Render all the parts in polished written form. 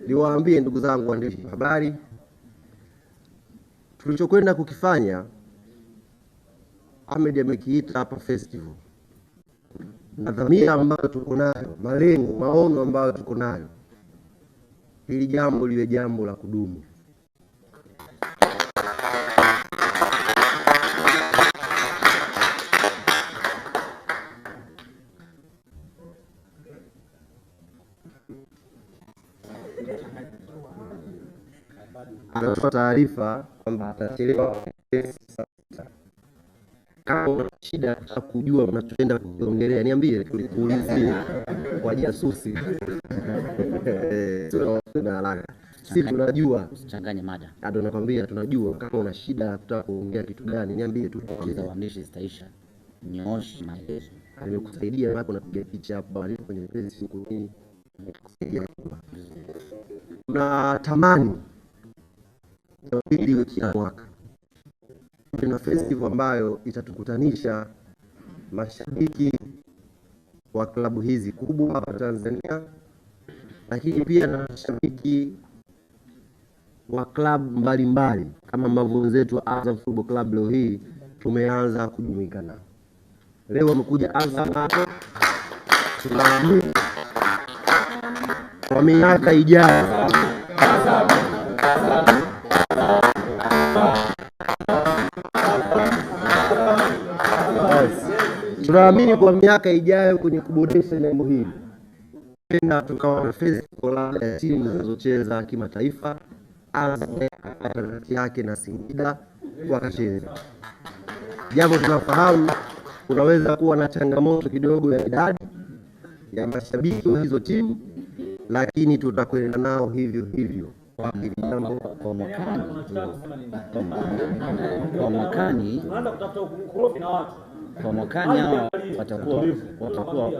Niwaambie ndugu zangu waandishi wa habari, tulichokwenda kukifanya Ahmed amekiita hapa festival, na dhamira ambayo tuko nayo, malengo, maono ambayo tuko nayo, hili jambo liwe jambo la kudumu. Anatoa taarifa kwamba atachelewa. Kama una shida ya kujua unachoenda kuongelea, niambie, tulikuulizia kwa jasusi. Tuna haraka. Sisi tunajua. Usichanganye mada. Ndio nakwambia tunajua. Kama una shida ya kutaka kuongea kitu gani, niambie tu. Kwa waandishi zitaisha. Nyooshi maelezo. Nimekusaidia hapo, napiga picha hapo bali kwenye page huko nini. Tunatamani ili kila mwaka kuna festival ambayo itatukutanisha mashabiki wa klabu hizi kubwa hapa Tanzania, lakini pia na mashabiki wa klabu mbalimbali kama ambavyo wenzetu wa Azam Football Club leo hii tumeanza kujumuika nao. Leo wamekuja Azam hapo, tunaamini kwa miaka ijayo tunaamini kwa miaka ijayo kwenye kuboresha jambo hili, tena tukawa na festival ya timu zinazocheza kimataifa, Azam yake na Singida wakacheza. Jambo tunafahamu unaweza kuwa na changamoto kidogo ya idadi ya mashabiki wa hizo timu, lakini tutakwenda nao hivyo hivyo. Kwa mwakani hao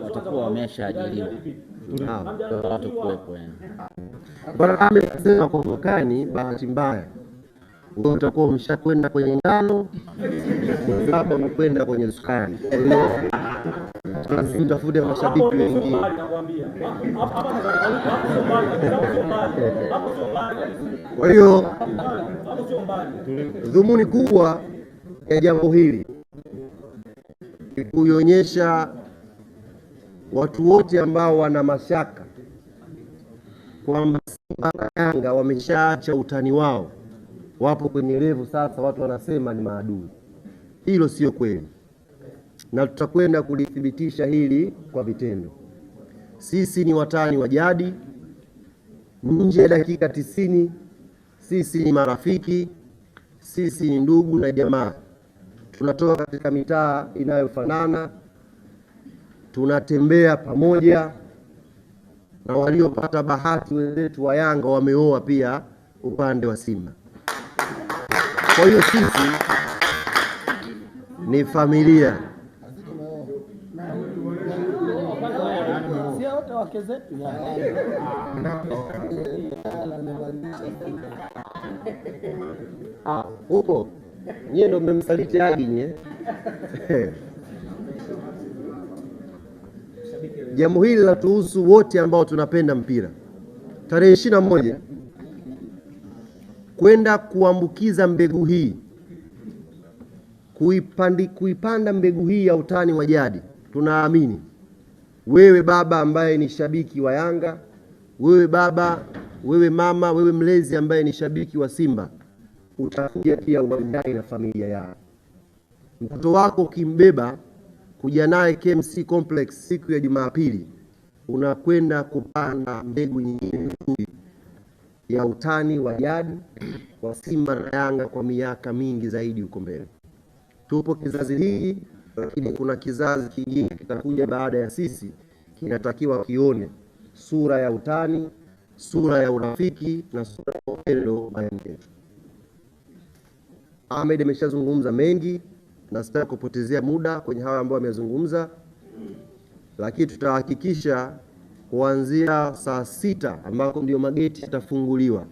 watakuwa wameshaajiriwa. Watakuwepo yani. Bwana amesema kwa mwakani, bahati mbaya wewe utakuwa umeshakwenda kwenye ngano, labda umekwenda kwenye sukari. Tunatafuta mashabiki wengine. Kwa hiyo dhumuni kubwa ya jambo hili ni kuonyesha watu wote ambao wana mashaka kwamba Simba na Yanga wameshaacha utani wao, wapo kwenye level sasa watu wanasema ni maadui. Hilo sio kweli, na tutakwenda kulithibitisha hili kwa vitendo. Sisi ni watani wa jadi, nje ya dakika 90 sisi ni marafiki, sisi ni ndugu na jamaa. Tunatoka katika mitaa inayofanana, tunatembea pamoja, na waliopata bahati wenzetu wa Yanga wameoa pia upande wa Simba. Kwa hiyo sisi ni familia. Sio wote wake zetu. Huko nyie ndo mmemsaliti hadi nyie. Jambo hili linatuhusu wote ambao tunapenda mpira. Tarehe 21 kwenda kuambukiza mbegu hii, kuipanda mbegu hii ya utani wa jadi. Tunaamini wewe baba ambaye ni shabiki wa Yanga, wewe baba, wewe mama, wewe mlezi ambaye ni shabiki wa Simba, utakuja pia uwanjani na familia yako. Mtoto wako ukimbeba kuja naye KMC Complex siku ya Jumapili, unakwenda kupanda mbegu nyingine nzuri ya utani wa jadi wa Simba na Yanga kwa miaka mingi zaidi huko mbele. Tupo kizazi hiki, lakini kuna kizazi kingine kitakuja baada ya sisi, kinatakiwa kione sura ya utani, sura ya urafiki na sura ya upendo baina yetu. Ahmed ameshazungumza mengi na sitaki kupotezea muda kwenye hawa ambao wamezungumza, lakini tutahakikisha kuanzia saa 6 ambako ndio mageti yatafunguliwa,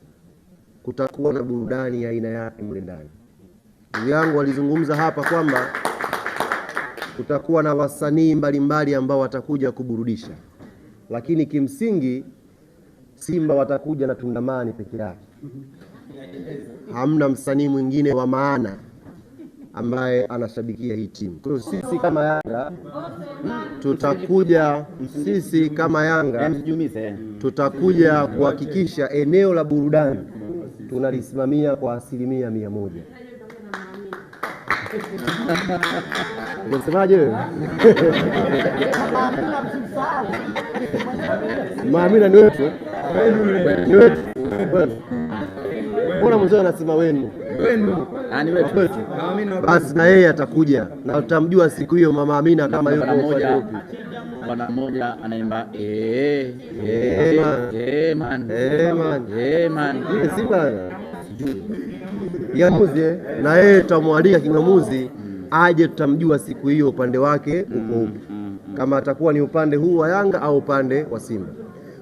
kutakuwa na burudani ya aina yake mle ndani. Ndugu yangu walizungumza hapa kwamba kutakuwa na wasanii mbalimbali ambao watakuja kuburudisha, lakini kimsingi Simba watakuja na Tundamani peke yake, hamna msanii mwingine wa maana ambaye anashabikia hii timu. Kwa hiyo sisi kama Yanga tutakuja kuhakikisha eneo la burudani tunalisimamia kwa 100%. Unasemaje wewe? Maamina ni wetu. Ni wetu. Mbona mzee anasema wenu? Ani wetu. Basi na yeye atakuja na utamjua siku hiyo Mama Amina kama yuko mmoja. Bwana mmoja anaimba man. Simba. Kingamuzi na yeye tutamwalika Kingamuzi aje, tutamjua siku hiyo upande wake uko upi, kama atakuwa ni upande huu wa Yanga au upande wa Simba.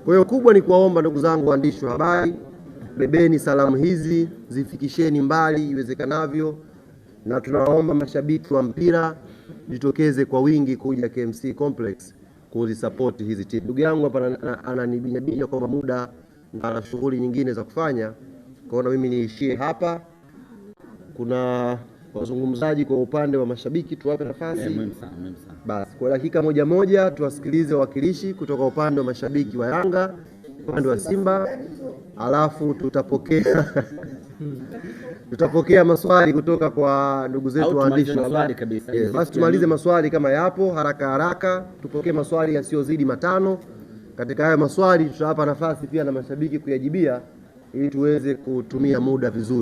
Kwa hiyo kubwa ni kuwaomba ndugu zangu waandishi wa habari, bebeni salamu hizi, zifikisheni mbali iwezekanavyo, na tunaomba mashabiki wa mpira jitokeze kwa wingi kuja KMC Complex kuzisupport hizi timu. Ndugu yangu hapa ananibinya kwamba muda na ana shughuli nyingine za kufanya, kwaona mimi niishie hapa. Kuna wazungumzaji kwa upande wa mashabiki, tuwape nafasi. Basi kwa dakika moja tuwasikilize wawakilishi kutoka upande wa mashabiki wa Yanga, upande wa Simba, alafu tutapokea maswali kutoka kwa ndugu zetu waandishi wa habari. Basi tumalize maswali kama yapo haraka, tupokee maswali yasiyozidi 5. Katika haya maswali tutawapa nafasi pia na mashabiki kuyajibia ili tuweze kutumia muda vizuri.